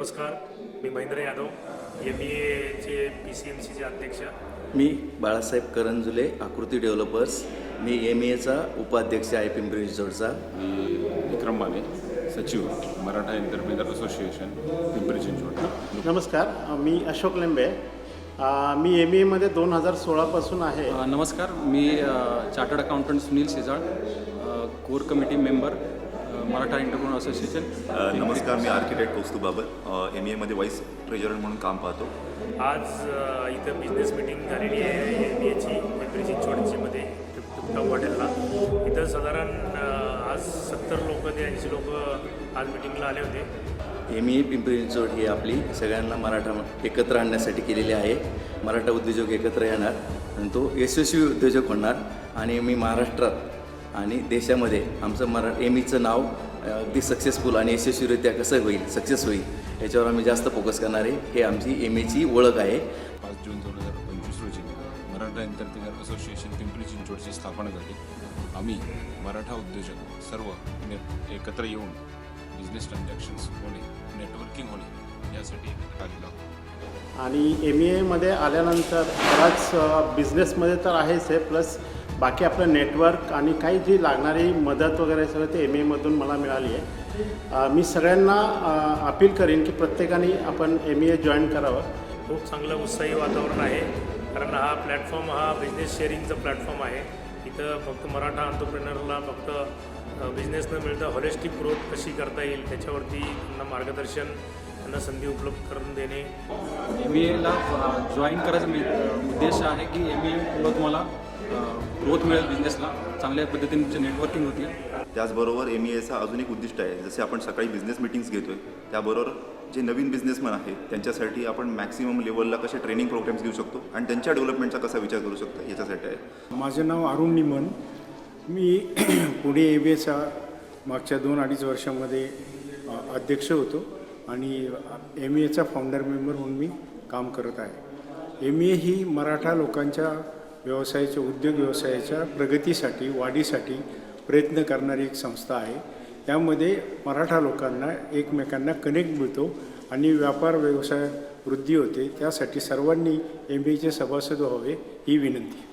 नमस्कार, मी महेंद्र यादव, MBAचे PCMCचे अध्यक्ष. मी बाळासाहेब करंजुले, आकृती डेव्हलपर्स. मी MA उपाध्यक्ष आहे पिंपरी चिंचवडचा. मी विक्रम माने, सचिव मराठा एंटरप्रेनर असोसिएशन पिंपरी चिंचवड. नमस्कार, मी अशोक लेंबे. मी MA 2016 पासून आहे. नमस्कार, मी chartered accountant Sunil Shejal, core committee member, Maratha entrepreneur association. नमस्कार, मी architect Kaustubh Babar, MA vice treasurer म्हणून काम पाहतो. आज इथं बिझनेस मीटिंग झालेली आहे MBAची पिंपरी चिंचवडमध्ये टिपटॉप हॉटेलला. इथं साधारण आज 70 लोक ते 80 लोक आज मिटिंगला आले होते. MA पिंपरी चिंचवड ही आपली सगळ्यांना मराठा एकत्र आणण्यासाठी केलेली आहे. मराठा उद्योजक एकत्र येणार आणि तो यशस्वी उद्योजक होणार. आणि मी महाराष्ट्रात आणि देशामध्ये आमचं MAचं नाव अगदी सक्सेसफुल आणि यशस्वीरित्या कसं होईल, सक्सेस होईल, याच्यावर आम्ही जास्त फोकस करणार आहे. हे आमची MAची ओळख आहे. 5 जून 2025 रोजी मराठा एंटरप्रेनर असोसिएशन पिंपरी चिंचवडची स्थापना झाली. आम्ही मराठा उद्योजक सर्व एकत्र येऊन बिझनेस ट्रान्झॅक्शन्स होणे, नेटवर्किंग होणे यासाठी एकत्र आलेलो आहोत. आणि MA आल्यानंतर बराच बिझनेसमध्ये तर आहेच आहे, प्लस बाकी आपलं नेटवर्क आणि काही जी लागणारी मदत वगैरे सगळं ते MA मला मिळाली आहे. मी सगळ्यांना अपील करीन की प्रत्येकाने आपण MA जॉईन करावं. खूप चांगलं उत्साही वातावरण आहे, कारण हा प्लॅटफॉर्म हा बिझनेस शेअरिंगचा प्लॅटफॉर्म आहे. इथं फक्त मराठा एंटरप्रेनरला फक्त बिझनेस न मिळता हॉलिस्टिक ग्रोथ कशी करता येईल त्याच्यावरती त्यांना मार्गदर्शन, त्यांना संधी उपलब्ध करून देणे. MAला जॉईन करायचा उद्देश आहे की MA तुम्हाला ग्रोथ मिळेल, बिझनेसला चांगल्या पद्धतीने तुमची नेटवर्किंग होती. त्याचबरोबर MAचा अजून एक उद्दिष्ट आहे, जसे आपण सकाळी बिझनेस मीटिंग्स घेतो आहे, त्याबरोबर जे नवीन बिझनेसमॅन आहेत त्यांच्यासाठी आपण मॅक्सिमम लेवलला कसे ट्रेनिंग प्रोग्राम्स घेऊ शकतो आणि त्यांच्या डेव्हलपमेंटचा कसा विचार करू शकतो याच्यासाठी आहे. माझं नाव अरुण निमन. मी पुणे MAचा मागच्या 2-2.5 वर्षामध्ये अध्यक्ष होतो आणि MAचा फाउंडर मेंबर म्हणून मी काम करत आहे. MA ही मराठा लोकांच्या व्यवसायाच्या, उद्योग व्यवसायाच्या प्रगतीसाठी, वाढीसाठी प्रयत्न करणारी एक संस्था आहे. त्यामध्ये मराठा लोकांना एकमेकांना कनेक्ट मिळतो आणि व्यापार व्यवसाय वृद्धी होते. त्यासाठी सर्वांनी MAचे सभासद व्हावे ही विनंती.